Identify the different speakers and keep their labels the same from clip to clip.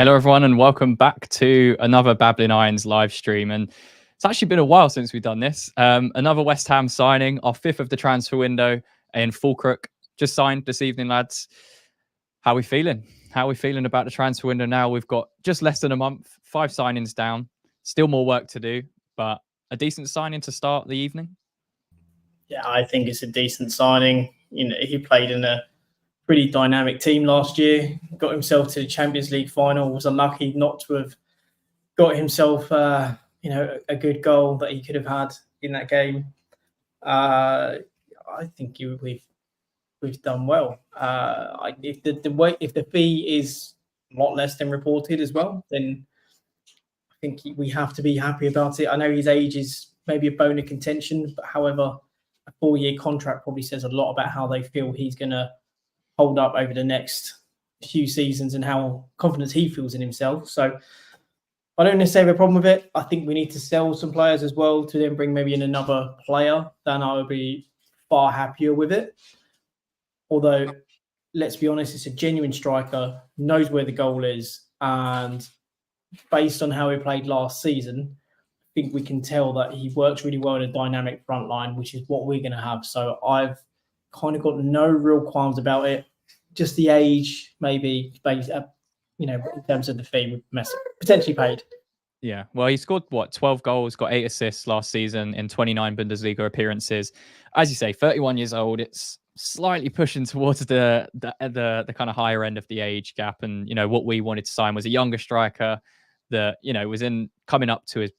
Speaker 1: Hello, everyone, and welcome back to another Babbling Irons live stream. And it's actually been a while since we've done this. Another West Ham signing, our fifth of the transfer window, in Fullkrug, just signed this evening, lads. How are we feeling? How are we feeling about the transfer window now? We've got just less than a month, 5 signings down, still more work to do, but a decent signing to start the evening.
Speaker 2: Yeah, I think it's a decent signing. You know, he played in a pretty dynamic team last year, got himself to the Champions League final, was unlucky not to have got himself, a good goal that he could have had in that game. I think we've done well. If the fee is a lot less than reported as well, then I think we have to be happy about it. I know his age is maybe a bone of contention, but however, a 4-year contract probably says a lot about how they feel he's going to hold up over the next few seasons and how confident he feels in himself. So I don't necessarily have a problem with it. I think we need to sell some players as well to then bring maybe in another player. Then I would be far happier with it. Although, let's be honest, it's a genuine striker, knows where the goal is, and based on how he played last season, I think we can tell that he works really well in a dynamic front line, which is what we're going to have. So I've kind of got no real qualms about it. Just the age, maybe, in terms of the fee, we potentially paid.
Speaker 1: Yeah, well, he scored 12 goals, got 8 assists last season in 29 Bundesliga appearances. As you say, 31 years old. It's slightly pushing towards the kind of higher end of the age gap. And what we wanted to sign was a younger striker that was coming up to his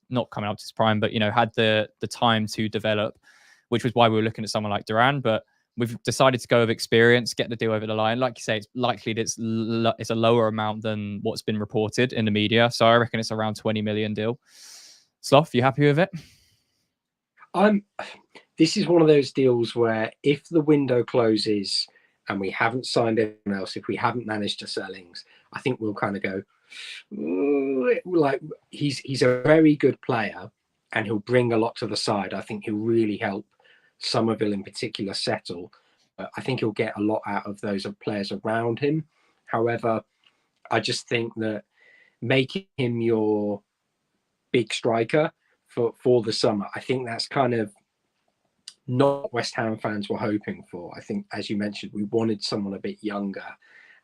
Speaker 1: prime, but had the time to develop, which was why we were looking at someone like Duran. But we've decided to go with experience, get the deal over the line. Like you say, it's likely that it's a lower amount than what's been reported in the media. So I reckon it's around 20 million deal. Sloth, you happy with it?
Speaker 3: This is one of those deals where if the window closes and we haven't signed anyone else, if we haven't managed to sell Ings, I think we'll kind of go, like he's a very good player and he'll bring a lot to the side. I think he'll really help Somerville in particular settle. I think he'll get a lot out of those players around him. However, I just think that making him your big striker for the summer, I think that's kind of not what West Ham fans were hoping for. I think, as you mentioned, we wanted someone a bit younger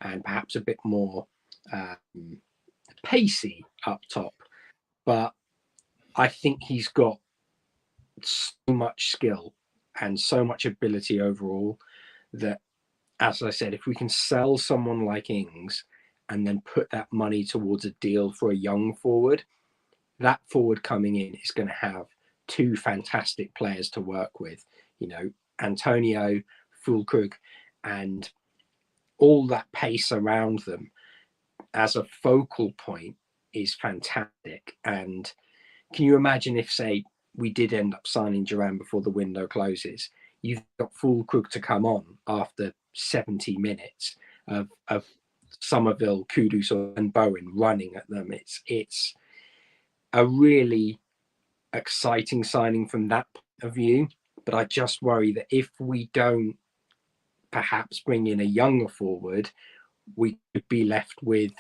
Speaker 3: and perhaps a bit more pacey up top. But I think he's got so much skill and so much ability overall that, as I said, if we can sell someone like Ings and then put that money towards a deal for a young forward, that forward coming in is going to have 2 fantastic players to work with. Antonio, Fullkrug, and all that pace around them as a focal point is fantastic. And can you imagine if, say, we did end up signing Duran before the window closes? You've got Fullkrug to come on after 70 minutes of Somerville, Kudus, and Bowen running at them. It's a really exciting signing from that point of view. But I just worry that if we don't perhaps bring in a younger forward, we could be left with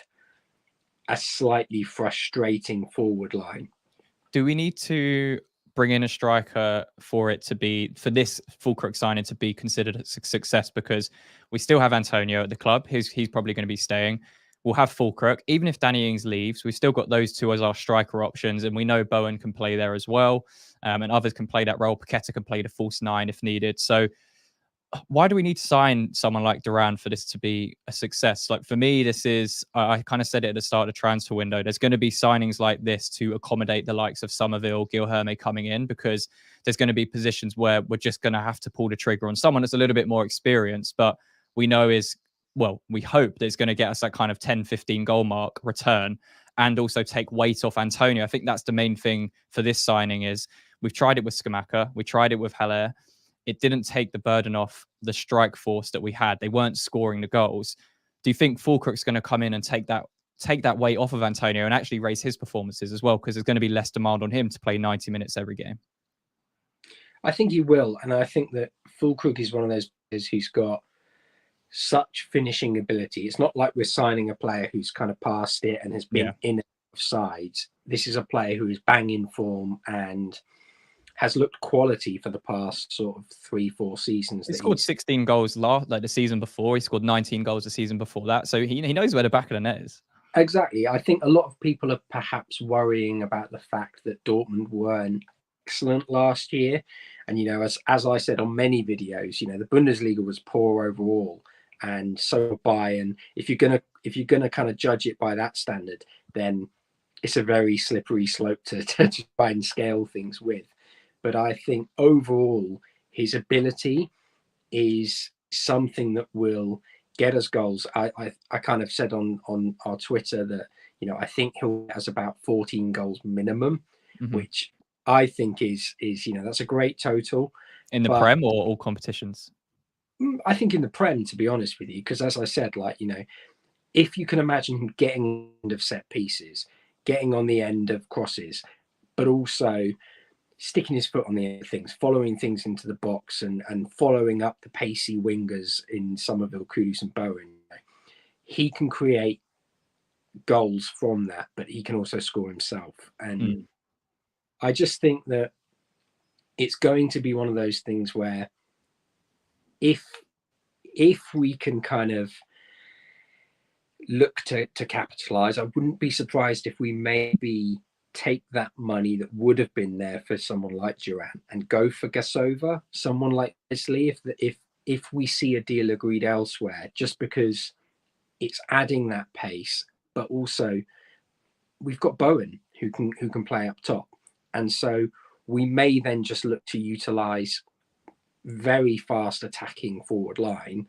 Speaker 3: a slightly frustrating forward line.
Speaker 1: Do we need to bring in a striker for this Fullkrug signing to be considered a success? Because we still have Antonio at the club. He's probably going to be staying. We'll have Fullkrug. Even if Danny Ings leaves, we've still got those 2 as our striker options. And we know Bowen can play there as well. And others can play that role. Paqueta can play the false 9 if needed. So why do we need to sign someone like Duran for this to be a success? Like, for me, this is, I kind of said it at the start of the transfer window, there's going to be signings like this to accommodate the likes of Somerville, Gilherme coming in, because there's going to be positions where we're just going to have to pull the trigger on someone that's a little bit more experienced, but we know we hope that it's going to get us that kind of 10, 15 goal mark return and also take weight off Antonio. I think that's the main thing for this signing is we've tried it with Scamacca, we tried it with Haller. It didn't take the burden off the strike force that we had. They weren't scoring the goals. Do you think Fullkrug's going to come in and take that weight off of Antonio and actually raise his performances as well? Because there's going to be less demand on him to play 90 minutes every game.
Speaker 3: I think he will. And I think that Fullkrug is one of those players who's got such finishing ability. It's not like we're signing a player who's kind of past it and has been in and out of sides. This is a player who is banging form and has looked quality for the past sort of 3-4 seasons.
Speaker 1: He scored 16 goals like the season before. He scored 19 goals the season before that. So he knows where the back of the net is.
Speaker 3: Exactly. I think a lot of people are perhaps worrying about the fact that Dortmund weren't excellent last year. And, you know, as I said on many videos, you know, the Bundesliga was poor overall. And so Bayern, if you're gonna kind of judge it by that standard, then it's a very slippery slope to try and scale things with. But I think overall his ability is something that will get us goals. I kind of said on our Twitter that, you know, I think he'll get us about 14 goals minimum, which I think is you know, that's a great total.
Speaker 1: In the Prem or all competitions?
Speaker 3: I think in the Prem, to be honest with you, because as I said, like, you know, if you can imagine him getting end of set pieces, getting on the end of crosses, but also sticking his foot on the end of things, following things into the box and following up the pacey wingers in Somerville, Kudus and Bowen, he can create goals from that, but he can also score himself. And I just think that it's going to be one of those things where if we can kind of look to capitalize, I wouldn't be surprised if we maybe take that money that would have been there for someone like Duran and go for Gasova, someone like Wesley, if we see a deal agreed elsewhere, just because it's adding that pace, but also we've got Bowen who can play up top. And so we may then just look to utilize very fast attacking forward line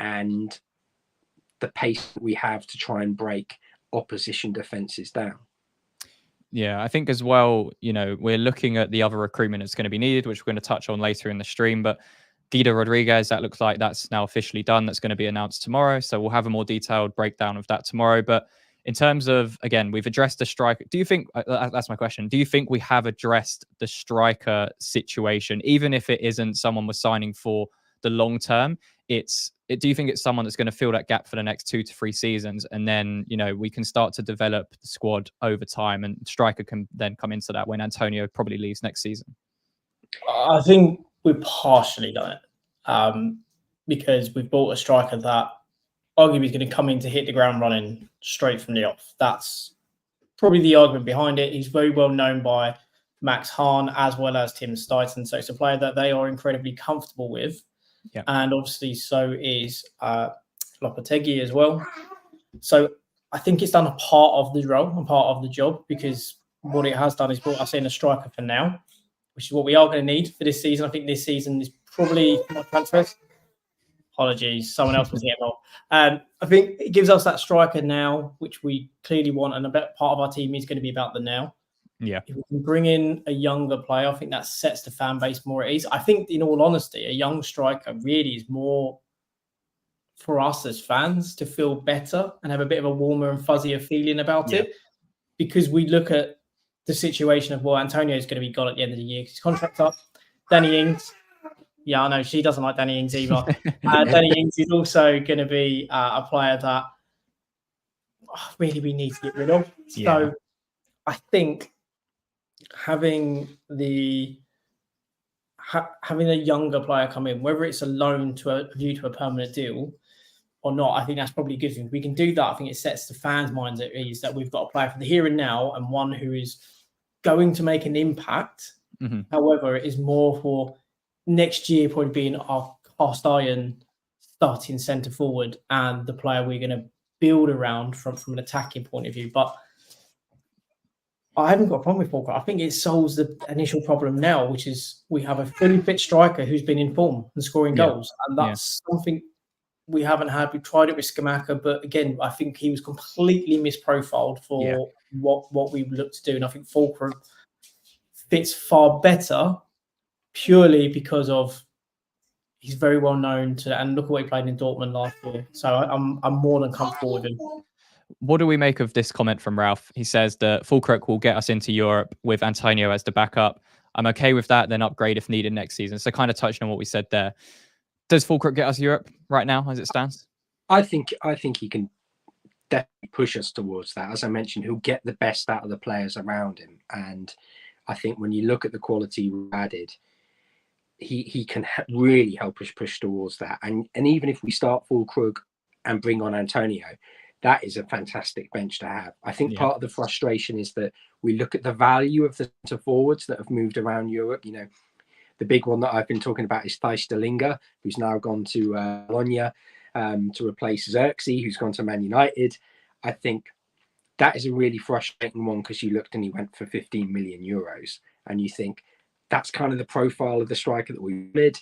Speaker 3: and the pace that we have to try and break opposition defenses down.
Speaker 1: Yeah, I think as well, you know, we're looking at the other recruitment that's going to be needed, which we're going to touch on later in the stream. But Guido Rodriguez, that looks like that's now officially done. That's going to be announced tomorrow. So we'll have a more detailed breakdown of that tomorrow. But in terms of, again, we've addressed the striker. Do you think, that's my question, do you think we have addressed the striker situation, even if it isn't someone we're signing for the long term? Do you think it's someone that's going to fill that gap for the next 2 to 3 seasons? And then, you know, we can start to develop the squad over time and striker can then come into that when Antonio probably leaves next season?
Speaker 2: I think we've partially done it because we've bought a striker that arguably is going to come in to hit the ground running straight from the off. That's probably the argument behind it. He's very well known by Max Hahn as well as Tim Stuyton. So it's a player that they are incredibly comfortable with. Yeah. And obviously so is Lopetegui as well. So I think it's done a part of the role and part of the job, because what it has done is brought us in a striker for now, which is what we are going to need for this season. I think this season is probably not transfers. Apologies, someone else was getting involved. I think it gives us that striker now, which we clearly want, and a bit part of our team is going to be about the now.
Speaker 1: Yeah.
Speaker 2: If we can bring in a younger player, I think that sets the fan base more at ease. I think, in all honesty, a young striker really is more for us as fans to feel better and have a bit of a warmer and fuzzier feeling about it, because we look at the situation of, well, Antonio is going to be gone at the end of the year because his contract's up. Danny Ings, yeah, I know she doesn't like Danny Ings either. Danny Ings is also going to be a player that really we need to get rid of. So I think having a younger player come in, whether it's a loan to a view to a permanent deal or not, I think that's probably a good thing. If we can do that, I think it sets the fans' minds at ease that we've got a player for the here and now and one who is going to make an impact. However, it is more for next year probably being our cast iron starting centre forward and the player we're going to build around from an attacking point of view. But I haven't got a problem with Fullkrug. I think it solves the initial problem now, which is we have a fully fit striker who's been in form and scoring goals. And that's something we haven't had. We tried it with Skamaka, but again, I think he was completely misprofiled for what we looked to do. And I think Fullkrug fits far better purely because of he's very well known to, and look at what he played in Dortmund last year. So I'm more than comfortable with him.
Speaker 1: What do we make of this comment from Ralph? He says that Fullkrug will get us into Europe with Antonio as the backup. I'm okay with that, then upgrade if needed next season. So kind of touching on what we said there. Does Fullkrug get us Europe right now as it stands?
Speaker 3: I think he can definitely push us towards that. As I mentioned, he'll get the best out of the players around him, and I think when you look at the quality we added, he can really help us push towards that. And even if we start Fullkrug and bring on Antonio, that is a fantastic bench to have. I think part of the frustration is that we look at the value of the centre forwards that have moved around Europe. You know, the big one that I've been talking about is Thijs de Linge, who's now gone to Bologna to replace Xerxes, who's gone to Man United. I think that is a really frustrating one, because you looked and he went for 15 million euros, and you think that's kind of the profile of the striker that we wanted.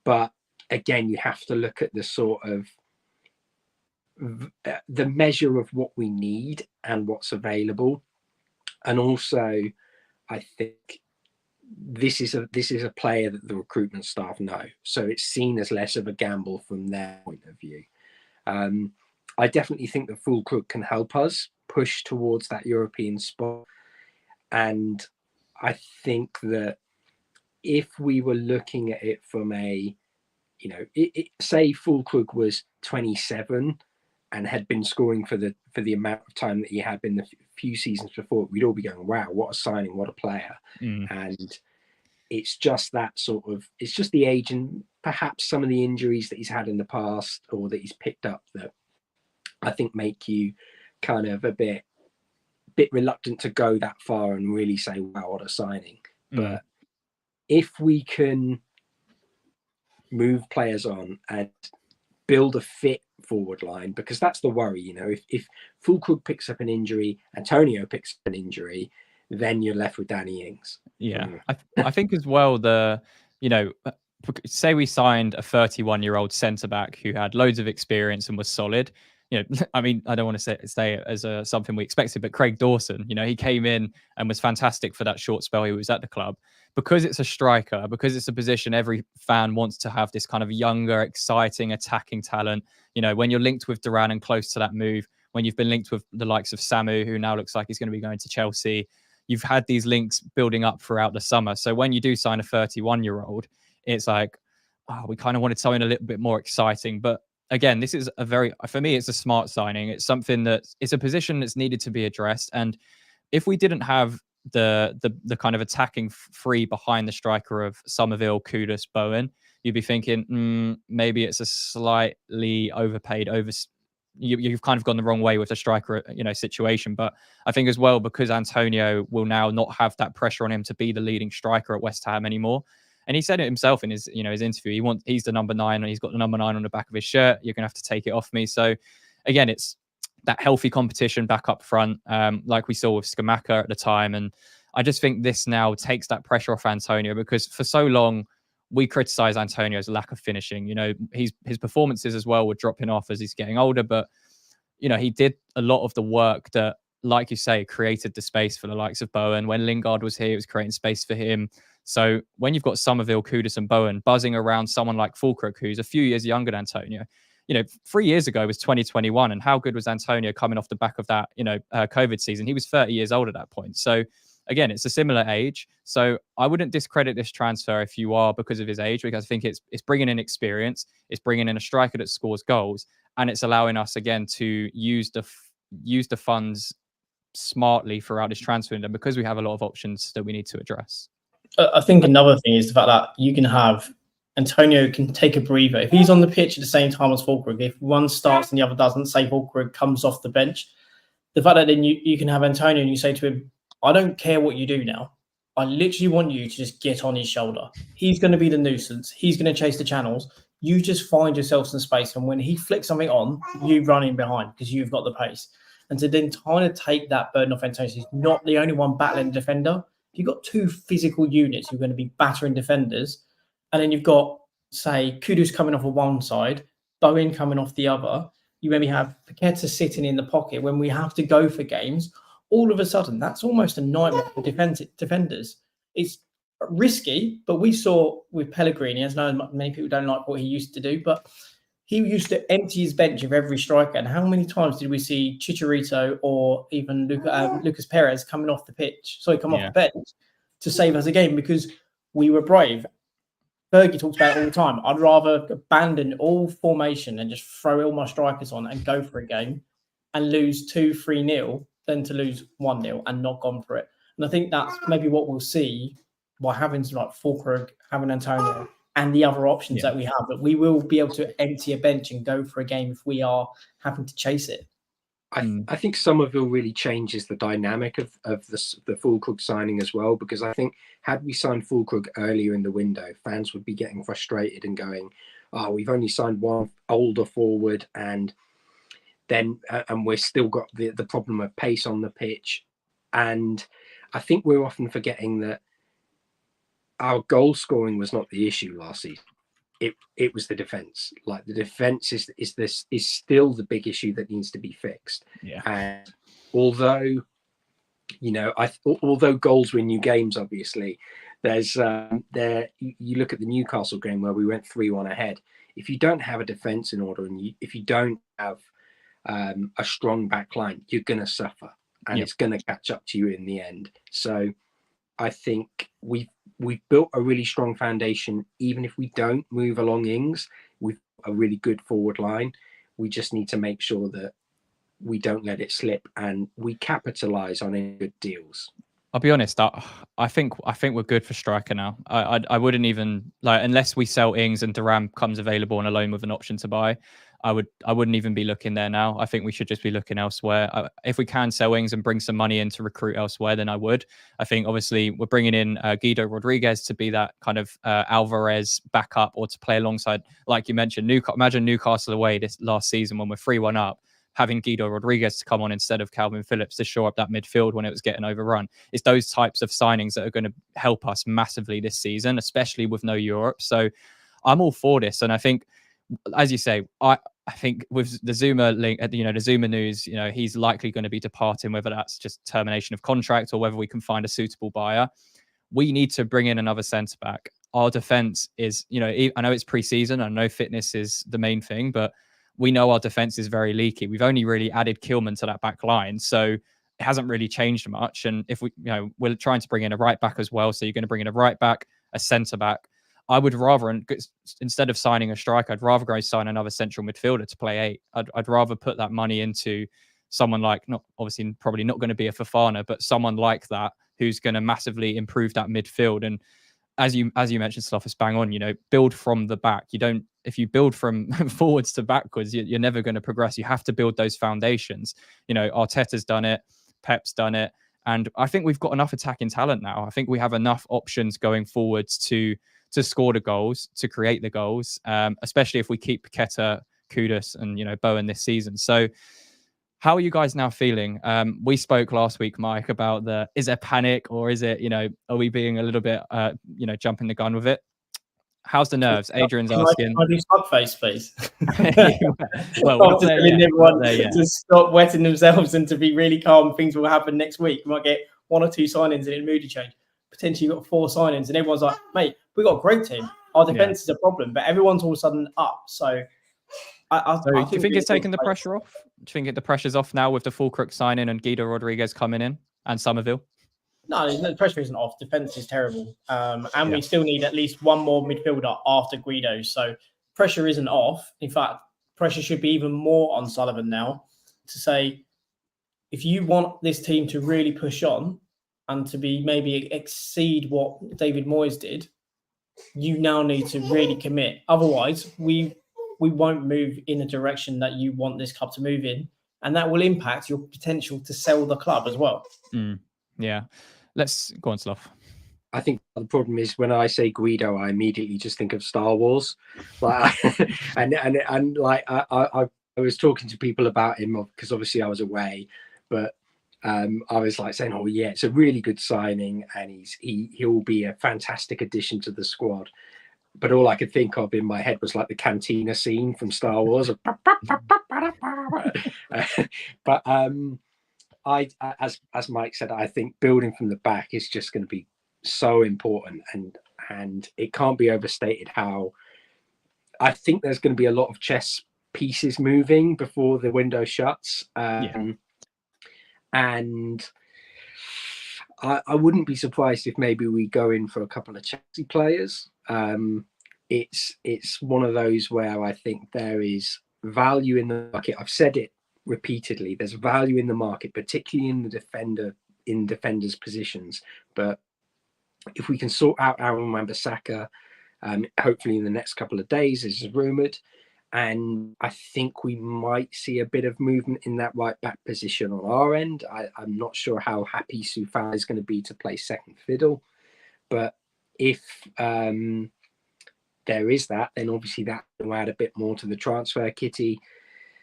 Speaker 3: But again, you have to look at the sort of the measure of what we need and what's available. And also, I think this is a player that the recruitment staff know, so it's seen as less of a gamble from their point of view. I definitely think that Fullkrug can help us push towards that European spot, and I think that if we were looking at it from a, you know, say Fullkrug was 27 and had been scoring for the amount of time that he had been the few seasons before, we'd all be going, wow, what a signing, what a player. And it's just that sort of, it's just the age and perhaps some of the injuries that he's had in the past or that he's picked up that I think make you kind of a bit reluctant to go that far and really say, wow, what a signing. But if we can move players on and build a fit forward line, because that's the worry, you know, if Fullkrug picks up an injury, Antonio picks up an injury, then you're left with Danny Ings.
Speaker 1: I think as well, say we signed a 31-year-old centre-back who had loads of experience and was solid. You know, I mean, I don't want to say it as something we expected, but Craig Dawson, you know, he came in and was fantastic for that short spell he was at the club. Because it's a striker, because it's a position every fan wants to have, this kind of younger, exciting, attacking talent. You know, when you're linked with Duran and close to that move, when you've been linked with the likes of Samu, who now looks like he's going to be going to Chelsea, you've had these links building up throughout the summer. So when you do sign a 31-year-old, it's like, we kind of wanted something a little bit more exciting. But again, this is for me, it's a smart signing. It's something it's a position that's needed to be addressed. And if we didn't have the kind of attacking free behind the striker of Somerville, Kudus, Bowen, you'd be thinking maybe it's a slightly overpaid, you've kind of gone the wrong way with the striker, you know, situation. But I think as well, because Antonio will now not have that pressure on him to be the leading striker at West Ham anymore. And he said it himself in his interview. He's the number 9, and he's got the number 9 on the back of his shirt. You're gonna have to take it off me. So again, it's that healthy competition back up front, like we saw with Scamacca at the time. And I just think this now takes that pressure off Antonio, because for so long we criticize Antonio's lack of finishing. You know, his performances as well were dropping off as he's getting older, but you know, he did a lot of the work that, like you say, created the space for the likes of Bowen. When Lingard was here, it was creating space for him. So when you've got Somerville, Kudus and Bowen buzzing around someone like Fullkrug, who's a few years younger than Antonio, you know, 3 years ago was 2021. And how good was Antonio coming off the back of that, COVID season? He was 30 years old at that point. So again, it's a similar age. So I wouldn't discredit this transfer if you are, because of his age, because I think it's bringing in experience. It's bringing in a striker that scores goals, and it's allowing us again to use the funds smartly throughout this transfer window, because we have a lot of options that we need to address.
Speaker 2: I think another thing is the fact that you can have Antonio can take a breather. If he's on the pitch at the same time as Fullkrug, if one starts and the other doesn't, say Fullkrug comes off the bench, the fact that then you can have Antonio and you say to him, I don't care what you do now. I literally want you to just get on his shoulder. He's going to be the nuisance. He's going to chase the channels. You just find yourself some space. And when he flicks something on, you run in behind because you've got the pace. And to then kind of take that burden off Antonio, he's not the only one battling the defender. If you've got two physical units, you're going to be battering defenders. And then you've got, say, Kudus coming off of one side, Bowen coming off the other. You maybe have Paqueta sitting in the pocket. When we have to go for games, all of a sudden, that's almost a nightmare for defenders. It's risky, but we saw with Pellegrini, as many people don't like what he used to do, but he used to empty his bench of every striker. And how many times did we see Chicharito or even Lucas Perez coming off the bench to save us a game, because we were brave. Fergie talks about it all the time. I'd rather abandon all formation and just throw all my strikers on and go for a game and lose 2-3-0 than to lose 1-0 and not gone for it. And I think that's maybe what we'll see by having like Fullkrug, having Antonio, and the other options that we have. But we will be able to empty a bench and go for a game if we are having to chase it.
Speaker 3: I think Somerville really changes the dynamic of the Fullkrug signing as well, because I think had we signed Fullkrug earlier in the window, fans would be getting frustrated and going, "Oh, we've only signed one older forward, and we've still got the problem of pace on the pitch." And I think we're often forgetting that our goal scoring was not the issue last season. It was the defense. Like, the defense is still the big issue that needs to be fixed.
Speaker 1: Yeah.
Speaker 3: And although, you know, although goals win you games, obviously, there's you look at the Newcastle game where we went 3-1 ahead. If you don't have a defense in order, and if you don't have a strong back line, you're going to suffer, and it's going to catch up to you in the end. So I think we've built a really strong foundation. Even if we don't move along Ings, we've a really good forward line. We just need to make sure that we don't let it slip and we capitalize on any good deals.
Speaker 1: I'll be honest. I think we're good for striker now. I wouldn't even, like, unless we sell Ings and Duran comes available on a loan with an option to buy. I wouldn't even be looking there now. I think we should just be looking elsewhere. If we can sell Ings and bring some money in to recruit elsewhere, then I would. I think obviously we're bringing in Guido Rodriguez to be that kind of Alvarez backup, or to play alongside, like you mentioned, imagine Newcastle away this last season when we're 3-1 up, having Guido Rodriguez to come on instead of Calvin Phillips to shore up that midfield when it was getting overrun. It's those types of signings that are going to help us massively this season, especially with no Europe. So I'm all for this. And I think, as you say, I think with the Zuma link, the Zuma news, he's likely going to be departing, whether that's just termination of contract or whether we can find a suitable buyer. We need to bring in another centre back. Our defence is, I know it's pre-season, I know fitness is the main thing, but we know our defence is very leaky. We've only really added Kilman to that back line, so it hasn't really changed much. And if we're trying to bring in a right back as well, so you're going to bring in a right back, a centre back. I would rather, instead of signing a striker, I'd rather go sign another central midfielder to play 8. I'd rather put that money into someone like, probably not going to be a Fofana, but someone like that who's going to massively improve that midfield. And as you mentioned, Sloth, is bang on. Build from the back. If you build from forwards to backwards, you're never going to progress. You have to build those foundations. Arteta's done it, Pep's done it, and I think we've got enough attacking talent now. I think we have enough options going forwards to score the goals, to create the goals, especially if we keep Paqueta, Kudus, and Bowen this season. So how are you guys now feeling? We spoke last week, Mike, about is there panic, or is it, are we being a little bit, jumping the gun with it? How's the nerves? Adrian's asking.
Speaker 2: Can I do smug face, please?
Speaker 1: Well, we're not there yet.
Speaker 2: Everyone to stop wetting themselves and to be really calm. Things will happen next week. We might get 1 or 2 signings and a moody change. Potentially you've got 4 signings and everyone's like, mate, we've got a great team. Our defense is a problem, but everyone's all of a sudden up. So
Speaker 1: do you think it's taking the pressure off? Do you think the pressure's off now with the Fullkrug signing and Guido Rodriguez coming in and Somerville?
Speaker 2: No, the pressure isn't off. Defense is terrible. And we still need at least one more midfielder after Guido. So pressure isn't off. In fact, pressure should be even more on Sullivan now to say, if you want this team to really push on and to be maybe exceed what David Moyes did, you now need to really commit. Otherwise, we won't move in a direction that you want this club to move in. And that will impact your potential to sell the club as well.
Speaker 1: Yeah. Let's go on, Sloth.
Speaker 3: I think the problem is when I say Guido, I immediately just think of Star Wars. Like, and like I was talking to people about him because obviously I was away, but I was like saying, oh yeah, it's a really good signing, and he'll be a fantastic addition to the squad. But all I could think of in my head was like the cantina scene from Star Wars. But as Mike said, I think building from the back is just going to be so important, and it can't be overstated how I think there's going to be a lot of chess pieces moving before the window shuts. And I wouldn't be surprised if maybe we go in for a couple of Chelsea players. it's one of those where I think there is value in the market. I've said it repeatedly. There's value in the market, particularly in the defenders' positions. But if we can sort out Aaron Wan-Bissaka, hopefully in the next couple of days, as is rumoured, and I think we might see a bit of movement in that right back position on our end. I'm not sure how happy Soufal is going to be to play second fiddle, but if there is that, then obviously that will add a bit more to the transfer kitty.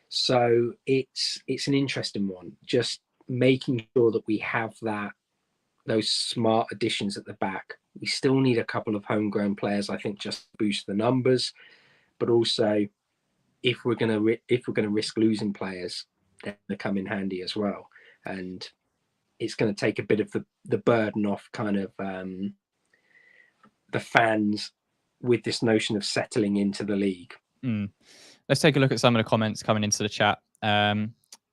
Speaker 3: So it's an interesting one. Just making sure that we have those smart additions at the back. We still need a couple of homegrown players, I think, just to boost the numbers, but also if we're going to risk losing players, then they come in handy as well. And it's going to take a bit of the burden off kind of the fans with this notion of settling into the league.
Speaker 1: Let's take a look at some of the comments coming into the chat.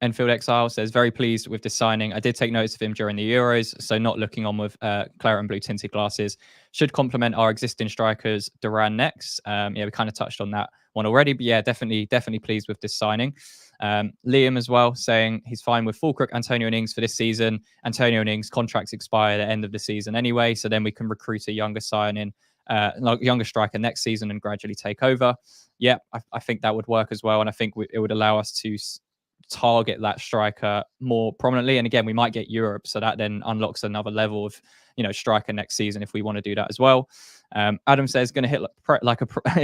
Speaker 1: Enfield Exile says, very pleased with this signing. I did take notice of him during the Euros, so not looking on with claret and blue tinted glasses. Should complement our existing strikers, Duran next. We kind of touched on that one already, but yeah, definitely pleased with this signing. Liam as well saying he's fine with Fullkrug, Antonio and Ings for this season. Antonio and Ings contracts expire at the end of the season anyway, so then we can recruit a younger signing, younger striker next season and gradually take over. Yeah, I think that would work as well, and I think it would allow us to target that striker more prominently. And again, we might get Europe, so that then unlocks another level of striker next season if we want to do that as well. Adam says going to hit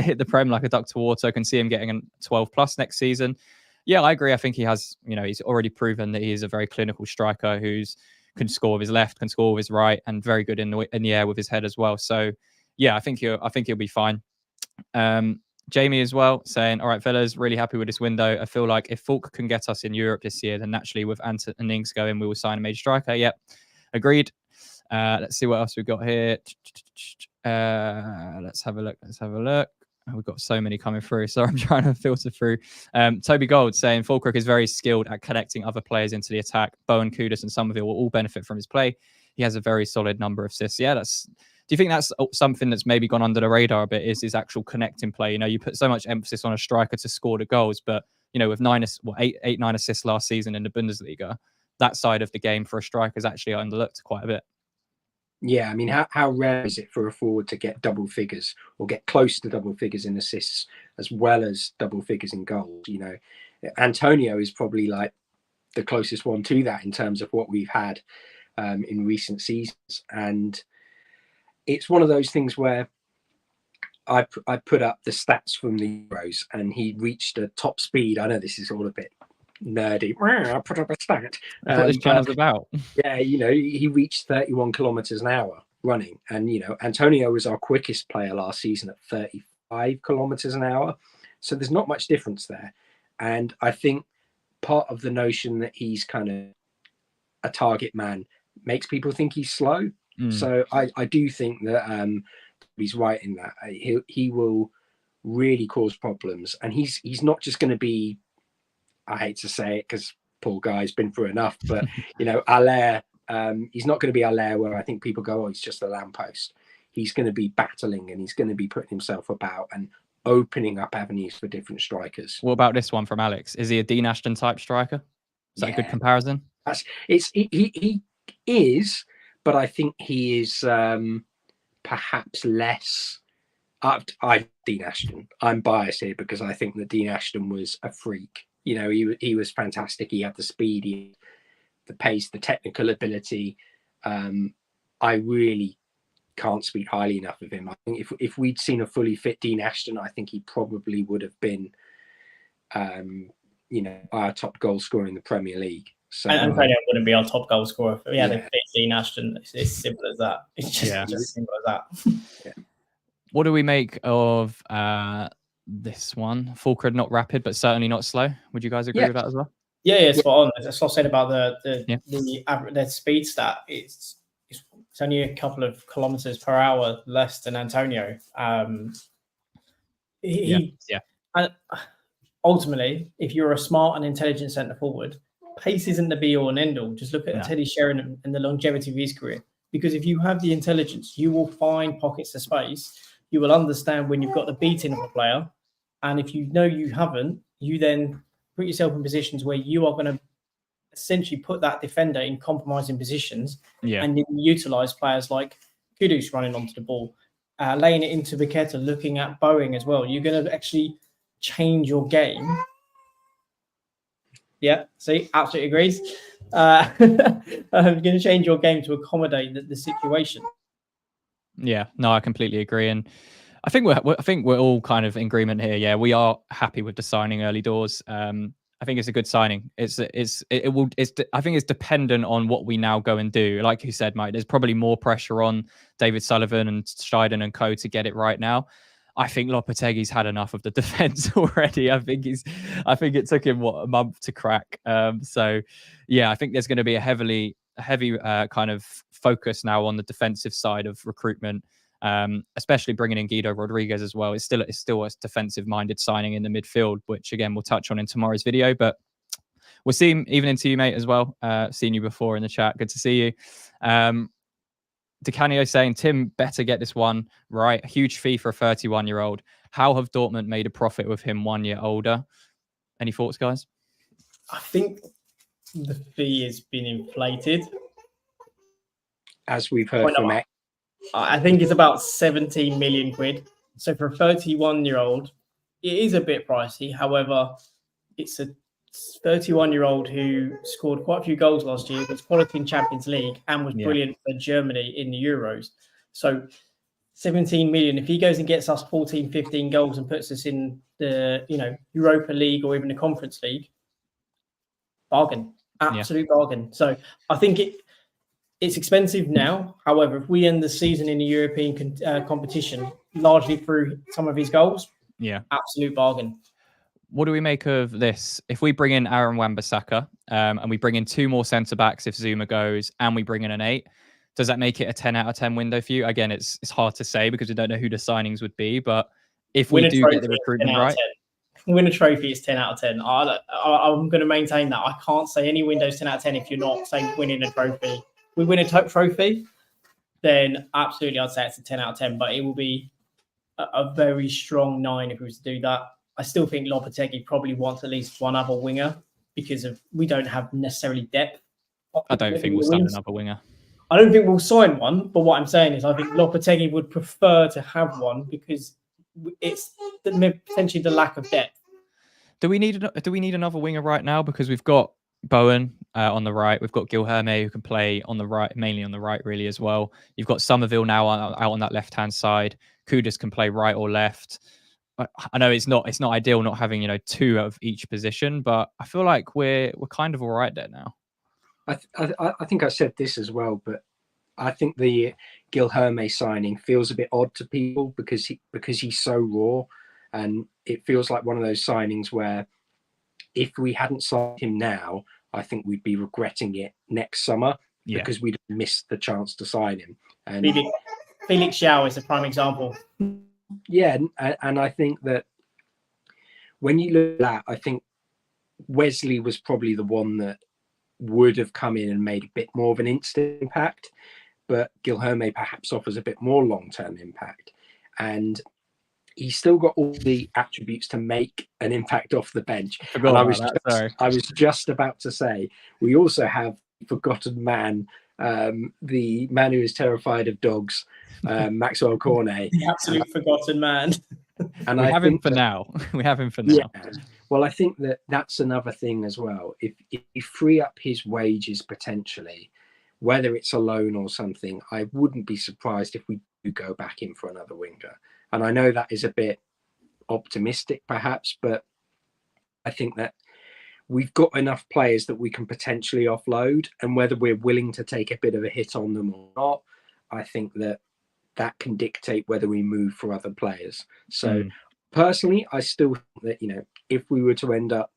Speaker 1: hit the Prem like a duck to water. Can see him getting a 12 plus next season. Yeah, I agree. I think he has, he's already proven that he is a very clinical striker who's can score with his left, can score with his right, and very good in the air with his head as well. So yeah, I think he'll be fine. Jamie as well saying, all right, fellas, really happy with this window. I feel like if Fulk can get us in Europe this year, then naturally with Ant and Ings going, we will sign a major striker. Yep, agreed. Let's see what else we've got here. Let's have a look. Oh, we've got so many coming through. So I'm trying to filter through. Toby Gold saying Fullkrug is very skilled at connecting other players into the attack. Bowen, Kudus and Somerville will all benefit from his play. He has a very solid number of assists. Yeah, do you think that's something that's maybe gone under the radar a bit, is his actual connecting play? You put so much emphasis on a striker to score the goals, but, with 9 assists last season in the Bundesliga, that side of the game for a striker is actually underlooked quite a bit.
Speaker 3: Yeah, I mean, how rare is it for a forward to get double figures or get close to double figures in assists as well as double figures in goals? Antonio is probably like the closest one to that in terms of what we've had in recent seasons. And it's one of those things where I put up the stats from the Euros and he reached a top speed. I know this is all a bit nerdy. I put up a stat.
Speaker 1: That's what this channel's about.
Speaker 3: Yeah, he reached 31 kilometers an hour running. And, Antonio was our quickest player last season at 35 kilometers an hour. So there's not much difference there. And I think part of the notion that he's kind of a target man makes people think he's slow. So I do think that he's right in that. He will really cause problems. And he's not just going to be, I hate to say it because poor guy's been through enough, but, Allaire, he's not going to be Allaire where I think people go, oh, he's just a lamppost. He's going to be battling and he's going to be putting himself about and opening up avenues for different strikers.
Speaker 1: What about this one from Alex? Is he a Dean Ashton type striker? Is that a good comparison?
Speaker 3: He is, but I think he is perhaps less. Dean Ashton. I'm biased here because I think that Dean Ashton was a freak. He was fantastic. He had the speed, the pace, the technical ability. I really can't speak highly enough of him. I think if we'd seen a fully fit Dean Ashton, I think he probably would have been, our top goal scorer in the Premier League. So
Speaker 2: Antonio wouldn't be our top goal scorer. If we had a fit Dean Ashton. It's simple as that. It's just simple as that.
Speaker 3: Yeah.
Speaker 1: What do we make of this one? Fullkrug not rapid, but certainly not slow. Would you guys agree with that as well?
Speaker 2: Yeah, spot on. As I said about the speed stat, it's only a couple of kilometers per hour less than Antonio. Ultimately, if you're a smart and intelligent centre forward, pace isn't the be all and end all. Just look at Teddy Sheringham and the longevity of his career. Because if you have the intelligence, you will find pockets of space you will understand when you've got the beating of a player. And if you know you haven't, you then put yourself in positions where you are going to essentially put that defender in compromising positions, and you utilize players like Kudus running onto the ball, laying it into Paqueta, looking at Boeing as well. You're going to actually change your game. Yeah, see, absolutely agrees. You're going to change your game to accommodate the situation.
Speaker 1: Yeah, no, I completely agree, and I think we're all kind of in agreement here. Yeah, we are happy with the signing early doors. I think it's a good signing. I think it's dependent on what we now go and do. Like you said, Mike, there's probably more pressure on David Sullivan and Steiden and co to get it right now. I think Lopetegui's had enough of the defense already. I think it took him a month to crack. So yeah, I think there's going to be a heavy kind of focus now on the defensive side of recruitment. Especially bringing in Guido Rodriguez as well. It's still a defensive-minded signing in the midfield, which again we'll touch on in tomorrow's video. But we'll see him even into you, mate, as well. Seen you before in the chat. Good to see you. DeCanio saying Tim better get this one right. A huge fee for a 31-year-old. How have Dortmund made a profit with him 1 year older? Any thoughts, guys?
Speaker 2: I think the fee has been inflated,
Speaker 3: as we've heard from X.
Speaker 2: I think it's about 17 million quid. So for a 31-year-old, it is a bit pricey. However, it's a 31-year-old who scored quite a few goals last year, was quality in Champions League, and was brilliant for Germany in the Euros. So 17 million, if he goes and gets us 14, 15 goals and puts us in the Europa League or even the Conference League, bargain. Absolute bargain. So I think it's expensive now. However, if we end the season in a European competition largely through some of his goals, absolute bargain.
Speaker 1: What do we make of this? If we bring in Aaron Wan-Bissaka and we bring in 2 more centre backs if Zuma goes, and we bring in an 8, does that make it a 10 out of 10 window for you? Again, it's hard to say because we don't know who the signings would be. But if we do get the recruitment right,
Speaker 2: win a trophy is 10 out of 10. I'm going to maintain that. I can't say any window's 10 out of 10 if you're not saying winning a trophy. We win a trophy, then absolutely I'd say it's a 10 out of 10, but it will be a very strong 9 if we were to do that. I still think Lopetegui probably wants at least one other winger because we don't have necessarily depth.
Speaker 1: I don't think we'll sign another winger.
Speaker 2: I don't think we'll sign one, but what I'm saying is I think Lopetegui would prefer to have one because it's potentially the lack of depth.
Speaker 1: Do we need another winger right now? Because we've got Bowen on the right. We've got Guilherme who can play on the right, mainly on the right, really, as well. You've got Somerville now out on that left-hand side. Kudus can play right or left. I know it's not ideal not having 2 of each position, but I feel like we're kind of all right there now.
Speaker 3: I think I said this as well, but I think the Guilherme signing feels a bit odd to people because he's so raw, and it feels like one of those signings where if we hadn't signed him now, I think we'd be regretting it next summer because we'd missed the chance to sign him. And
Speaker 2: Felix Xiao is a prime example.
Speaker 3: Yeah, and I think that when you look at that, I think Wesley was probably the one that would have come in and made a bit more of an instant impact, but Guilherme perhaps offers a bit more long-term impact. And he's still got all the attributes to make an impact off the bench. I was just about to say, we also have forgotten man, the man who is terrified of dogs, Maxwell Cornet.
Speaker 2: The absolute forgotten man.
Speaker 3: And
Speaker 1: we have him for now. We have him for now.
Speaker 3: Yeah. Well, I think that's another thing as well. If you free up his wages potentially, whether it's a loan or something, I wouldn't be surprised if we do go back in for another winger. And I know that is a bit optimistic perhaps, but I think that we've got enough players that we can potentially offload, and whether we're willing to take a bit of a hit on them or not, I think that can dictate whether we move for other players. So personally, I still think that, if we were to end up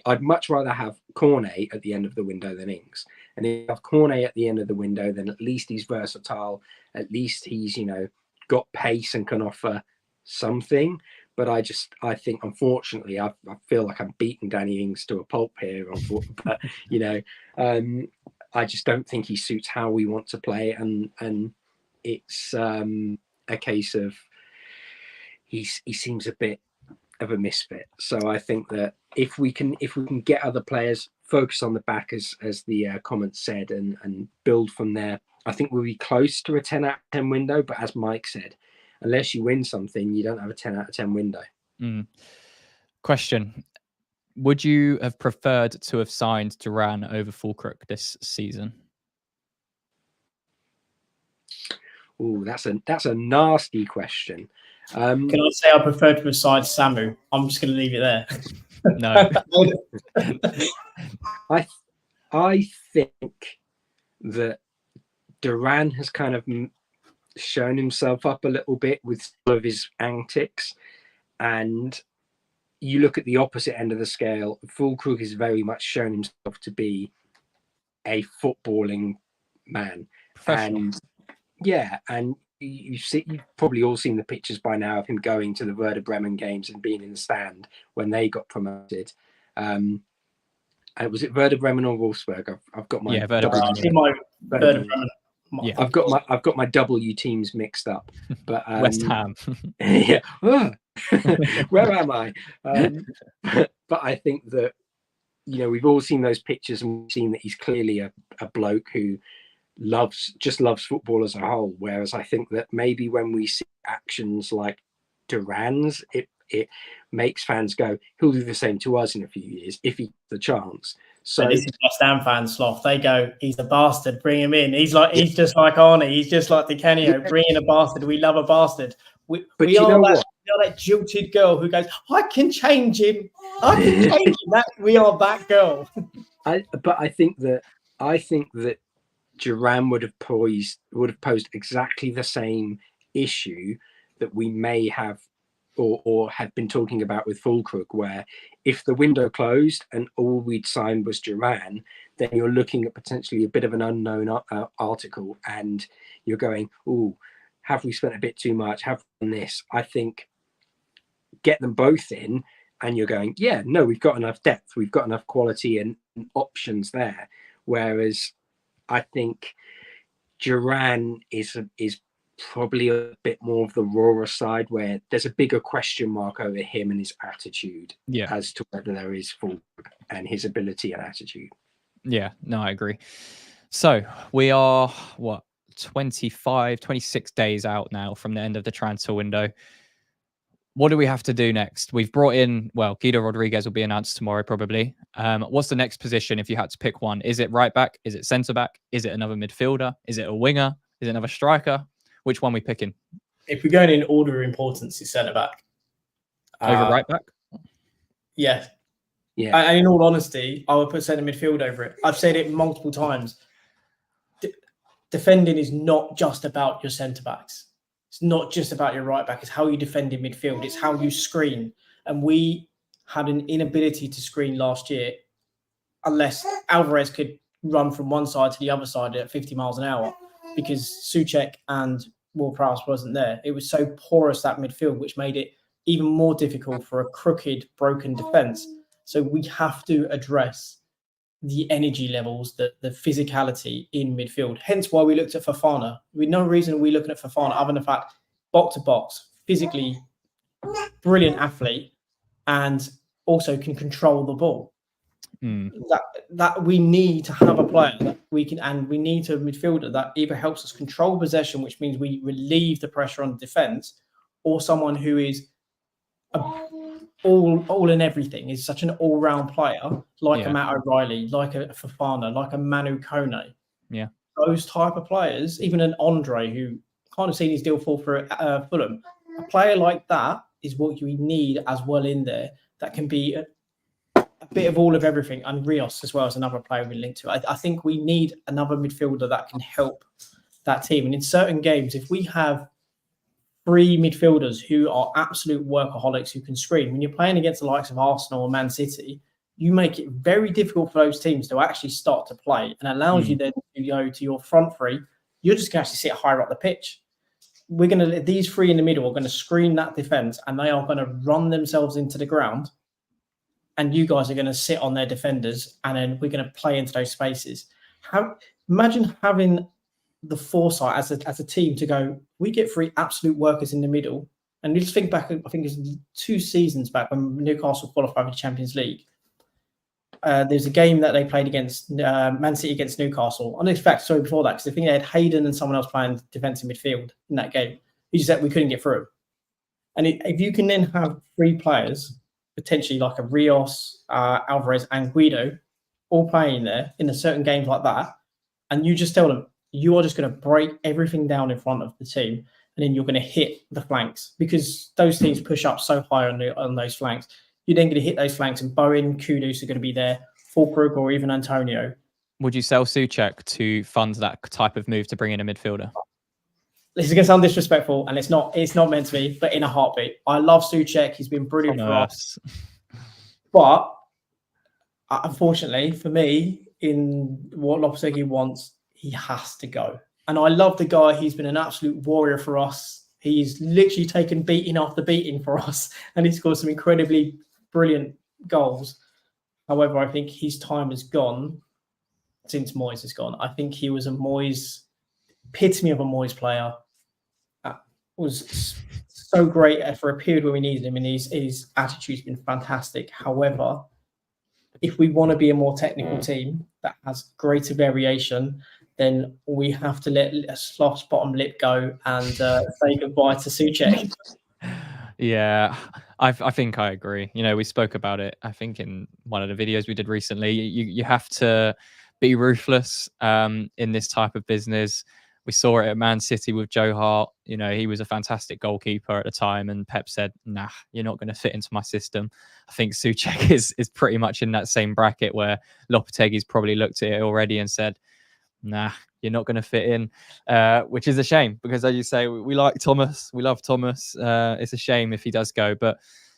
Speaker 3: I'd much rather have Cornet at the end of the window than Ings. And if you have Cornet at the end of the window, then at least he's versatile. At least he's, got pace and can offer something. But I think, unfortunately, I feel like I'm beating Danny Ings to a pulp here. But, I just don't think he suits how we want to play. And it's, and a case of he seems a bit of a misfit. So I think that if we can get other players, focus on the back as the comment said, and build from there, I think we'll be close to a 10 out of 10 window. But as Mike said, unless you win something, you don't have a 10 out of 10 window.
Speaker 1: Question: would you have preferred to have signed Duran over Fullkrug this season?
Speaker 3: Oh, that's a nasty question.
Speaker 2: Can I say I prefer to have signed Samu? I'm just going to leave it there.
Speaker 1: No.
Speaker 3: I think that Duran has kind of shown himself up a little bit with some of his antics, and you look at the opposite end of the scale. Fullkrug has very much shown himself to be a footballing man, and you've probably all seen the pictures by now of him going to the Werder Bremen games and being in the stand when they got promoted. Was it Werder Bremen or Wolfsburg? I've got my
Speaker 1: Werder Bremen.
Speaker 2: Werder Bremen.
Speaker 1: Yeah,
Speaker 3: I've got my W teams mixed up. But
Speaker 1: West Ham.
Speaker 3: Yeah. Where am I? But I think that we've all seen those pictures and we've seen that he's clearly a bloke who loves football as a whole. Whereas I think that maybe when we see actions like Duran's, it makes fans go, he'll do the same to us in a few years if he gets the chance. So
Speaker 2: this is West Ham fans, Sloth. They go, he's a bastard, bring him in. He's just like Arnie, he's just like Di Canio, bring in a bastard. We love a bastard. We are that jilted girl who goes, I can change him. I can change him. We are that girl.
Speaker 3: I think that Duran would have posed exactly the same issue that we may have or had been talking about with Fullkrug, where if the window closed and all we'd signed was Duran, then you're looking at potentially a bit of an unknown article and you're going, oh, have we spent a bit too much? Have we done this? I think get them both in and you're going, yeah, no, we've got enough depth. We've got enough quality and options there. Whereas I think Duran is probably a bit more of the rawer side, where there's a bigger question mark over him and his attitude as to whether there is Fullkrug and his ability and attitude.
Speaker 1: Yeah, no, I agree. So we are 26 days out now from the end of the transfer window. What do we have to do next? We've brought in, Guido Rodriguez will be announced tomorrow probably. What's the next position if you had to pick one? Is it right back? Is it centre back? Is it another midfielder? Is it a winger? Is it another striker? Which one we picking?
Speaker 2: If we're going in order of importance, it's centre back.
Speaker 1: Over right back?
Speaker 2: Yeah. And in all honesty, I would put centre midfield over it. I've said it multiple times. Defending is not just about your centre backs. It's not just about your right back. It's how you defend in midfield. It's how you screen. And we had an inability to screen last year unless Alvarez could run from one side to the other side at 50 miles an hour, because Souček and Ward-Prowse wasn't there. It was so porous, that midfield, which made it even more difficult for a crooked, broken defence. So we have to address the energy levels, the physicality in midfield. Hence why we looked at Fofana. With no reason we're looking at Fofana other than the fact, box to box, physically brilliant athlete, and also can control the ball. That we need to have a player that we can, and we need a midfielder that either helps us control possession, which means we relieve the pressure on defence, or someone who is all in everything, is such an all-round player, like a Matt O'Reilly, like a Fofana, like a Manu Kone.
Speaker 1: Yeah.
Speaker 2: Those type of players, even an Andre, who kind of seen his deal fall for Fulham. A player like that is what you need as well in there, that can be a bit of all of everything. And Rios as well as another player we linked to. I think we need another midfielder that can help that team. And in certain games, if we have three midfielders who are absolute workaholics who can screen, when you're playing against the likes of Arsenal or Man City, you make it very difficult for those teams to actually start to play, and allows you then to go to your front three. You're just going to actually sit higher up the pitch. We're going to, these three in the middle are going to screen that defence, and they are going to run themselves into the ground. And you guys are going to sit on their defenders, and then we're going to play into those spaces. Imagine having the foresight as a team to go, we get 3 absolute workers in the middle. And you just think back, I think it was 2 seasons back when Newcastle qualified for the Champions League. There's a game that they played against Man City against Newcastle. In fact, sorry, before that, because I think they had Hayden and someone else playing defensive midfield in that game. You just said we couldn't get through. And if you can then have 3 players, potentially like a Rios, Alvarez, and Guido, all playing there in a certain games like that, and you just tell them, you are just going to break everything down in front of the team, and then you're going to hit the flanks, because those teams push up so high on those flanks. You're then going to hit those flanks, and Bowen, Kudus are going to be there, Fullkrug or even Antonio.
Speaker 1: Would you sell Souček to fund that type of move to bring in a midfielder?
Speaker 2: This is going to sound disrespectful, and it's not meant to be, but in a heartbeat. I love Souček. He's been brilliant for us. But unfortunately, for me, in what Lopetegui wants, he has to go. And I love the guy. He's been an absolute warrior for us. He's literally taken beating after beating for us, and he's scored some incredibly brilliant goals. However, I think his time has gone since Moyes has gone. I think he was a Moyes, epitome of a Moyes player. Was so great for a period where we needed him, and his attitude's been fantastic. However, if we want to be a more technical team that has greater variation, then we have to let a sloth's bottom lip go and say goodbye to Souček.
Speaker 1: Yeah, I think I agree. You know, we spoke about it, I think, in one of the videos we did recently. You have to be ruthless in this type of business. We saw it at Man City with Joe Hart. You know, he was a fantastic goalkeeper at the time, and Pep said, nah, you're not going to fit into my system. I think Souček is pretty much in that same bracket where Lopetegui's probably looked at it already and said, nah, you're not going to fit in, which is a shame, because as you say, we like Thomas. We love Thomas. It's a shame if he does go, but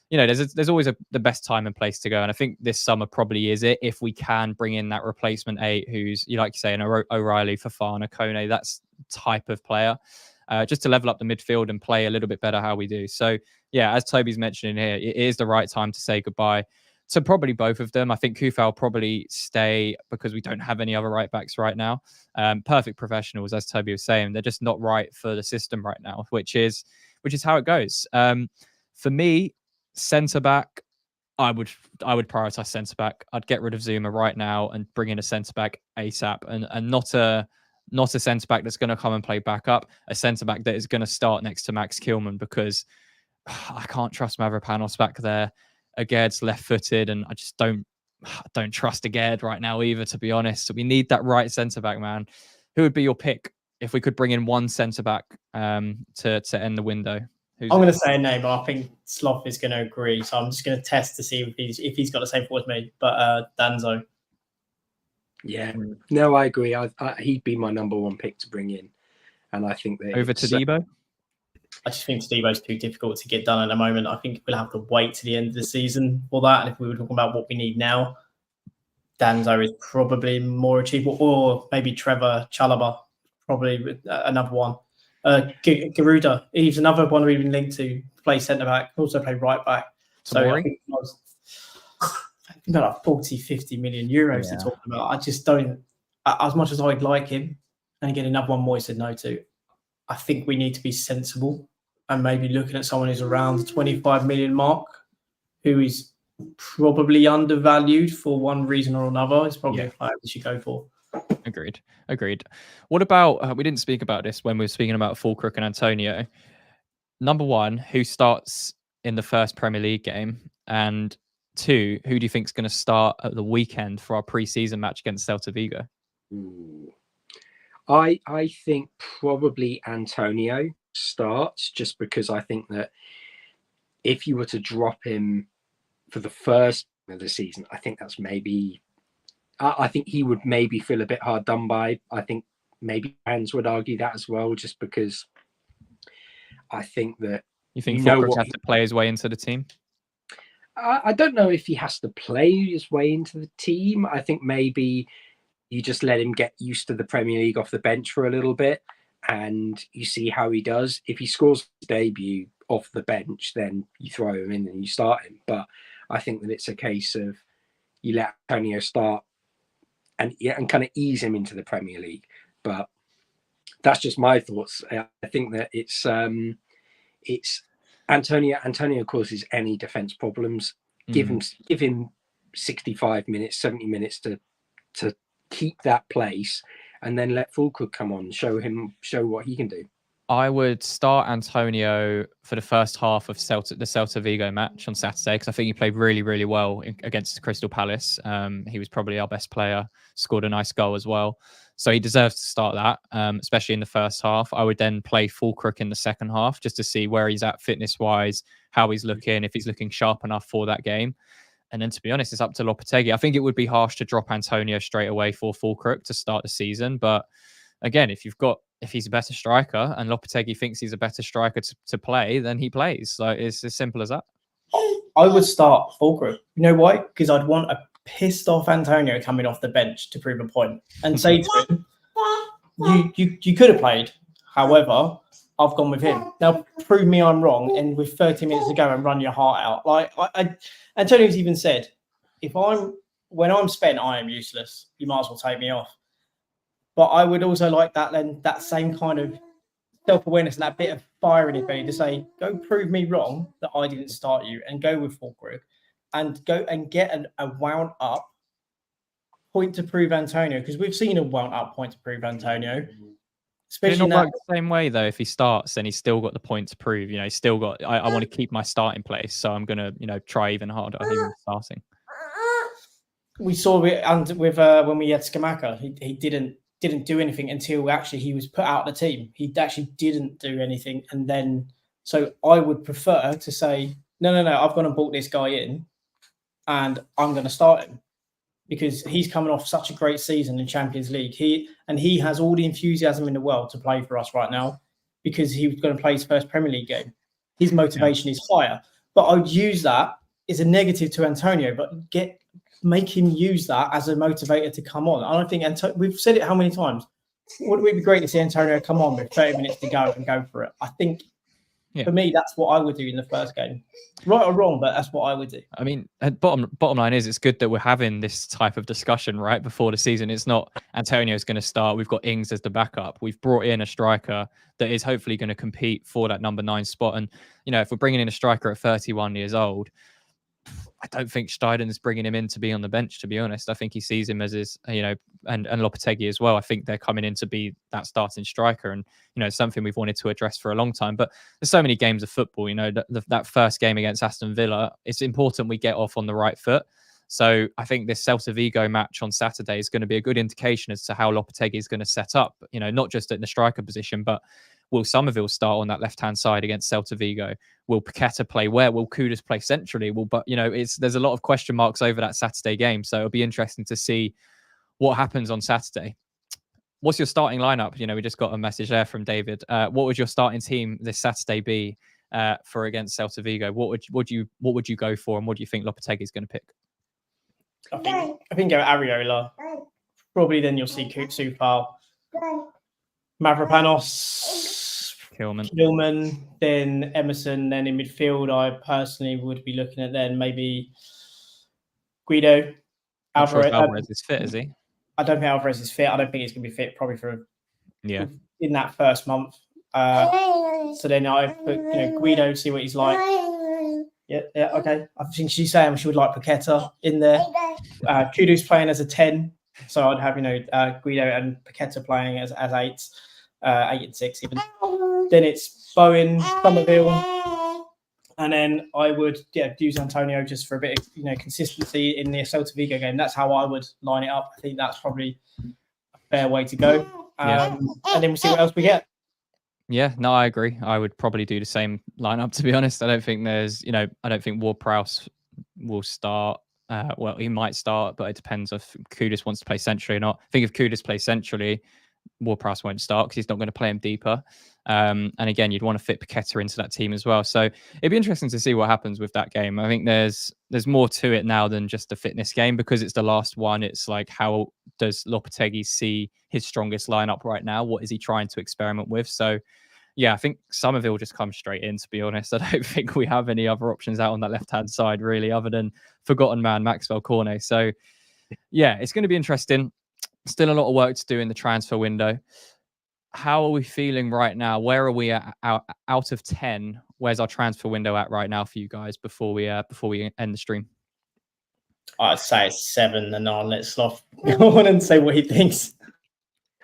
Speaker 1: you know, there's always the best time and place to go. And I think this summer probably is it, if we can bring in that replacement 8 who's, you like you say, an O'Reilly, Fofana, Kone, that's type of player, just to level up the midfield and play a little bit better how we do. So yeah, as Toby's mentioning here, it is the right time to say goodbye to probably both of them. I think Kufal will probably stay because we don't have any other right backs right now. Perfect professionals, as Toby was saying. They're just not right for the system right now, which is how it goes. For me, centre back, I would prioritize centre back. I'd get rid of Zuma right now and bring in a centre back ASAP, and not a centre back that's going to come and play backup. A centre back that is going to start next to Max Kilman, because I can't trust Mavropanos back there. Agaird's left-footed, and I just don't trust Agaird right now either, to be honest. So we need that right centre back, man. Who would be your pick if we could bring in one centre back to end the window?
Speaker 2: I'm going to say a name, but I think Sloth is going to agree. So I'm just going to test to see if he's got the same thought as me. But Danzo.
Speaker 3: Yeah, no, I agree. He'd be my number 1 pick to bring in, and I think that
Speaker 1: over Todibo.
Speaker 2: I just think Todebo's too difficult to get done at the moment. I think we'll have to wait to the end of the season for that. And if we were talking about what we need now, Danzo is probably more achievable, or maybe Trevor Chalobah, probably another one. Garuda, he's another one we've been linked to play centre back, also play right back. So I think about 40, 50 million euros to talk about. I just don't, as much as I'd like him, and again, another one Moyes said no to, I think we need to be sensible and maybe looking at someone who's around the 25 million mark, who is probably undervalued for one reason or another. It's probably a player we should go for.
Speaker 1: Agreed. What about, we didn't speak about this when we were speaking about Fullkrug and Antonio. Number 1, who starts in the first Premier League game? And 2, who do you think is going to start at the weekend for our pre-season match against Celta Vigo?
Speaker 3: I think probably Antonio starts, just because I think that if you were to drop him for the first of the season, I think that's maybe, I think he would maybe feel a bit hard done by. I think maybe fans would argue that as well, just because I think that...
Speaker 1: You think Fullkrug has to play his way into the team?
Speaker 3: I don't know if he has to play his way into the team. I think maybe you just let him get used to the Premier League off the bench for a little bit, and you see how he does. If he scores his debut off the bench, then you throw him in and you start him. But I think that it's a case of you let Antonio start and kind of ease him into the Premier League. But that's just my thoughts. I think that it's Antonio causes any defense problems. Give him 65 minutes, 70 minutes to keep that place, and then let Fullkrug come on, show what he can do.
Speaker 1: I would start Antonio for the first half of the Celta Vigo match on Saturday, because I think he played really, really well against Crystal Palace. He was probably our best player, scored a nice goal as well. So he deserves to start that, especially in the first half. I would then play Fullkrug in the second half just to see where he's at fitness-wise, how he's looking, if he's looking sharp enough for that game. And then, to be honest, it's up to Lopetegui. I think it would be harsh to drop Antonio straight away for Fullkrug to start the season. But again, if he's a better striker and Lopetegui thinks he's a better striker to play, then he plays. So it's as simple as that.
Speaker 2: I would start Fullkrug. You know why? Because I'd want a pissed off Antonio coming off the bench to prove a point and say to him, you could have played. However, I've gone with him. Now prove me I'm wrong, and with 30 minutes to go and run your heart out. Like Antonio's even said, when I'm spent, I am useless. You might as well take me off. But I would also like that same kind of self-awareness and that bit of fire in his belly to say, go prove me wrong that I didn't start you, and go with Fullkrug and go and get a wound up point to prove Antonio, because we've seen a wound up point to prove Antonio.
Speaker 1: Especially not work the same way though. If he starts, then he's still got the point to prove. He's still got. I want to keep my starting place, so I'm gonna try even harder even starting.
Speaker 2: We saw it with when we had Scamacca. He didn't do anything until actually he was put out of the team. He actually didn't do anything, and then so I would prefer to say no. I've gone and brought this guy in, and I'm going to start him because he's coming off such a great season in Champions League. He has all the enthusiasm in the world to play for us right now because he was going to play his first Premier League game. His motivation is higher, but I would use that as a negative to Antonio, but make him use that as a motivator to come on. I don't think we've said it how many times. Wouldn't it be great to see Antonio come on with 30 minutes to go and go for it? I think for me, that's what I would do in the first game. Right or wrong, but that's what I would do. I
Speaker 1: mean, bottom line is it's good that we're having this type of discussion right before the season. It's not Antonio's going to start. We've got Ings as the backup. We've brought in a striker that is hopefully going to compete for that number 9 spot. And, if we're bringing in a striker at 31 years old, I don't think Steiden's bringing him in to be on the bench, to be honest. I think he sees him as his, and Lopetegui as well. I think they're coming in to be that starting striker. And, it's something we've wanted to address for a long time. But there's so many games of football, that first game against Aston Villa, it's important we get off on the right foot. So I think this Celta Vigo match on Saturday is going to be a good indication as to how Lopetegui is going to set up, not just in the striker position, but will Somerville start on that left-hand side against Celta Vigo? Will Paqueta play where? Will Kudus play centrally? There's a lot of question marks over that Saturday game. So it'll be interesting to see what happens on Saturday. What's your starting lineup? We just got a message there from David. What would your starting team this Saturday be for against Celta Vigo? What would you go for, and what do you think Lopetegui is going to pick?
Speaker 2: I think go Areola. Probably then you'll see Supal, Mavropanos, Kilman, then Emerson. Then in midfield, I personally would be looking at then maybe Guido.
Speaker 1: Alvarez is fit, is he?
Speaker 2: I don't think Alvarez is fit. I don't think he's going to be fit probably in that first month. So then I put Guido, see what he's like. Yeah, okay. I think she's saying she would like Paqueta in there. Kudus playing as a 10, so I'd have Guido and Paqueta playing as 8, 8 and 6 even. Then it's Bowen, Somerville, and then I would use Antonio just for a bit of consistency in the Celta Vigo game. That's how I would line it up. I think that's probably a fair way to go. And then we'll see what else we get.
Speaker 1: Yeah, no, I agree. I would probably do the same lineup, to be honest. I don't think there's, I don't think Ward-Prowse will start. Well, he might start, but it depends if Kudus wants to play centrally or not. I think if Kudus plays centrally, Ward-Prowse won't start because he's not going to play him deeper. And again, you'd want to fit Paqueta into that team as well. So it'd be interesting to see what happens with that game. I think there's more to it now than just a fitness game, because it's the last one. It's like, how does Lopetegui see his strongest lineup right now? What is he trying to experiment with? So yeah, I think Somerville just comes straight in, to be honest. I don't think we have any other options out on that left-hand side, really, other than forgotten man Maxwell Cornet. So yeah, it's going to be interesting. Still a lot of work to do in the transfer window. how are we feeling right now? Where are we at, out of 10? Where's our transfer window at right now for you guys before we end the stream?
Speaker 2: I'd say it's 7, and I'll let Sloth go on and say what he thinks.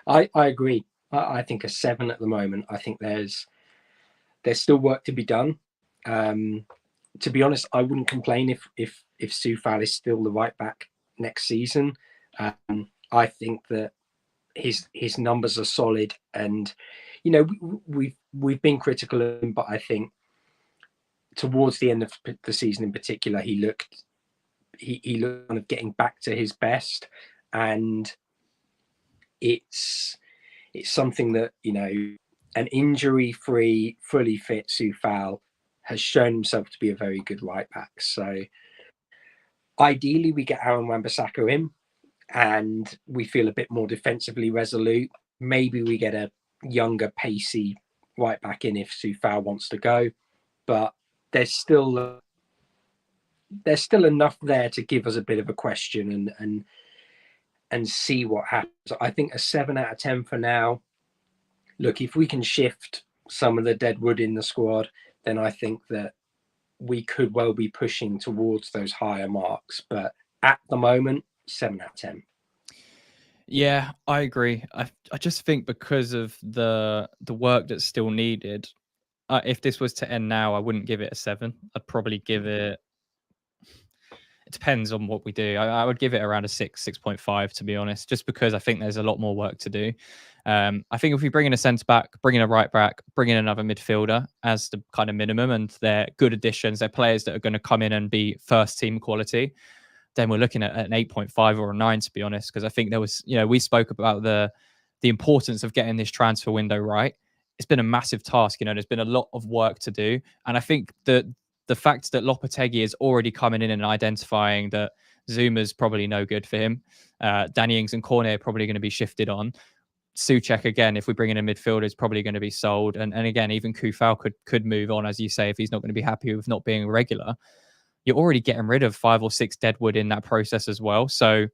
Speaker 3: I agree. I think a 7 at the moment. I think there's still work to be done. To be honest, I wouldn't complain if Soufal is still the right back next season. I think that his numbers are solid, and we've been critical of him, but I think towards the end of the season in particular, he looked kind of getting back to his best, and it's something that an injury-free, fully fit Soufal has shown himself to be a very good right back. So ideally, we get Aaron Wan-Bissaka in, and we feel a bit more defensively resolute. Maybe we get a younger, pacey right back in if Soufal wants to go, but there's still enough there to give us a bit of a question and see what happens. I think a 7 out of 10 for now. Look, if we can shift some of the deadwood in the squad, then I think that we could well be pushing towards those higher marks. But at the moment, 7 out of 10.
Speaker 1: Yeah, I agree. I just think because of the work that's still needed, if this was to end now, I wouldn't give it a 7. I'd probably give it. It depends on what we do. I would give it around a 6.5, to be honest, just because I think there's a lot more work to do. I think if we bring in a centre back, bring in a right back, bring in another midfielder as the kind of minimum, and they're good additions, they're players that are going to come in and be first team quality, then we're looking at an 8.5 or a 9, to be honest, because I think there was, we spoke about the importance of getting this transfer window right. It's been a massive task. There's been a lot of work to do. And I think that the fact that Lopetegui is already coming in and identifying that Zuma's probably no good for him. Danny Ings and Cornet are probably going to be shifted on. Souček, again, if we bring in a midfielder, is probably going to be sold. And again, even Kufal could move on, as you say, if he's not going to be happy with not being a regular. You're already getting rid of 5 or 6 deadwood in that process as well. So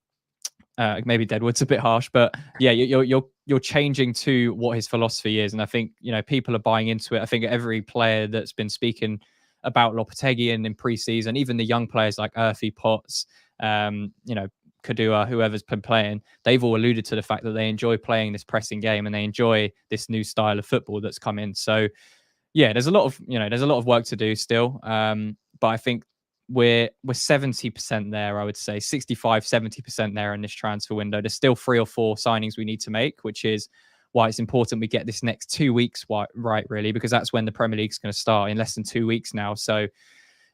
Speaker 1: maybe deadwood's a bit harsh, but yeah, you're changing to what his philosophy is. And I think, people are buying into it. I think every player that's been speaking about Lopetegui in pre-season, even the young players like Earthy, Potts, Kadua, whoever's been playing, they've all alluded to the fact that they enjoy playing this pressing game and they enjoy this new style of football that's come in. So yeah, there's a lot of work to do still. But I think we're 70% there, I would say 65-70% there in this transfer window. There's still 3 or 4 signings we need to make, which is why it's important we get this next 2 weeks right, really, because that's when the Premier League's going to start in less than 2 weeks now. So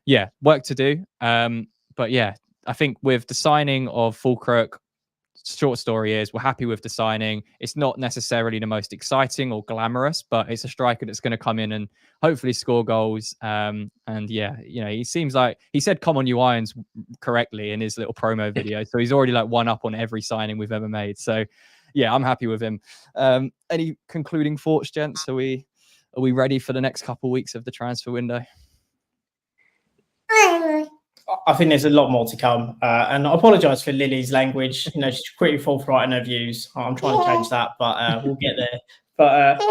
Speaker 1: yeah, work to do. But yeah, I think with the signing of Fullkrug, short story is we're happy with the signing. It's not necessarily the most exciting or glamorous, but it's a striker that's going to come in and hopefully score goals. And yeah, he seems like he said "Come on, you Irons" correctly in his little promo video, so he's already like one up on every signing we've ever made. So yeah, I'm happy with him. Any concluding thoughts, gents? Are we ready for the next couple of weeks of the transfer window?
Speaker 2: I think there's a lot more to come. And I apologise for Lily's language. She's pretty forthright in her views. I'm trying to change that, but we'll get there. But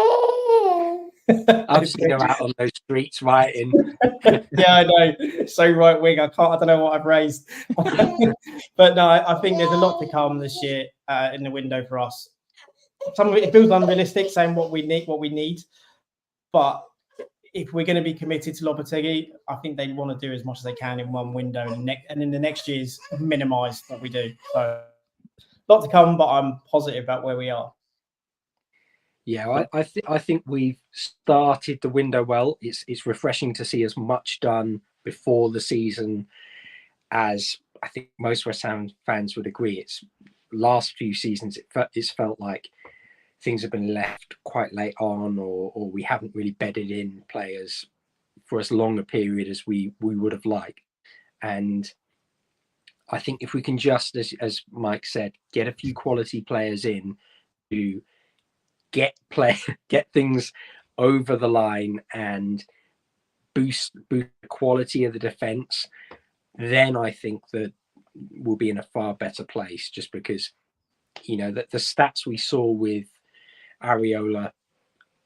Speaker 3: I've seen her out on those streets writing.
Speaker 2: Yeah, I know. So right wing. I don't know what I've raised. But no, I think there's a lot to come this year in the window for us. Some of it feels unrealistic, saying what we need. But if we're going to be committed to Lopetegui, I think they want to do as much as they can in one window, and in the next years minimise what we do. So a lot to come, but I'm positive about where we are.
Speaker 3: Yeah, I think we've started the window well. It's refreshing to see as much done before the season as I think most West Ham fans would agree. It's last few seasons it's felt like things have been left quite late on, or we haven't really bedded in players for as long a period as we would have liked. And I think if we can just, as Mike said, get a few quality players in to get things over the line and boost the quality of the defense, then I think that we'll be in a far better place, just because the stats we saw with Areola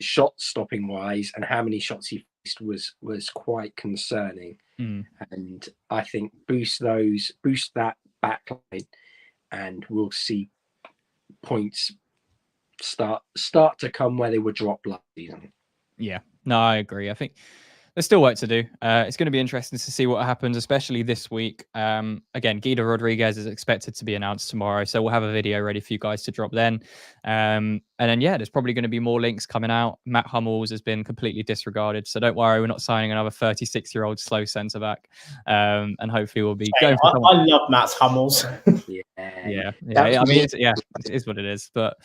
Speaker 3: shot stopping wise and how many shots he faced was quite concerning. And I think boost that backline, and we'll see points start to come where they were dropped last season.
Speaker 1: Yeah, no, I agree. I think there's still work to do. It's going to be interesting to see what happens, especially this week. Again, Guido Rodriguez is expected to be announced tomorrow, so we'll have a video ready for you guys to drop then. And then, yeah, there's probably going to be more links coming out. Matt Hummels has been completely disregarded, so don't worry, we're not signing another 36-year-old slow centre back. And hopefully we'll be going for
Speaker 2: I love Matt Hummels.
Speaker 1: Yeah. I mean, it is what it is, but.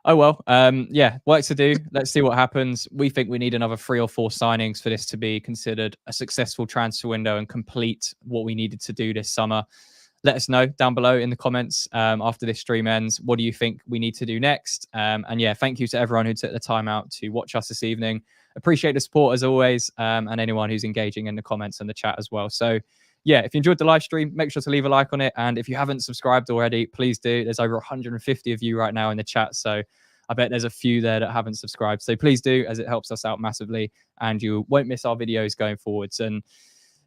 Speaker 1: Oh, well, yeah, work to do. Let's see what happens. We think we need another 3 or 4 signings for this to be considered a successful transfer window and complete what we needed to do this summer. Let us know down below in the comments after this stream ends. What do you think we need to do next? And yeah, thank you to everyone who took the time out to watch us this evening. Appreciate the support as always, and anyone who's engaging in the comments and the chat as well. So yeah, if you enjoyed the live stream, make sure to leave a like on it. And if you haven't subscribed already, please do. There's over 150 of you right now in the chat. So I bet there's a few there that haven't subscribed. So please do, as it helps us out massively. And you won't miss our videos going forwards. And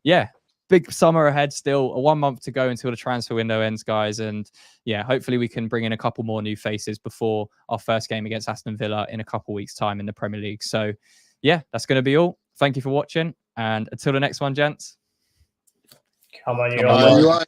Speaker 1: yeah, big summer ahead still. 1 month to go until the transfer window ends, guys. And yeah, hopefully we can bring in a couple more new faces before our first game against Aston Villa in a couple weeks' time in the Premier League. So yeah, that's going to be all. Thank you for watching. And until the next one, gents.
Speaker 2: Come on, you guys.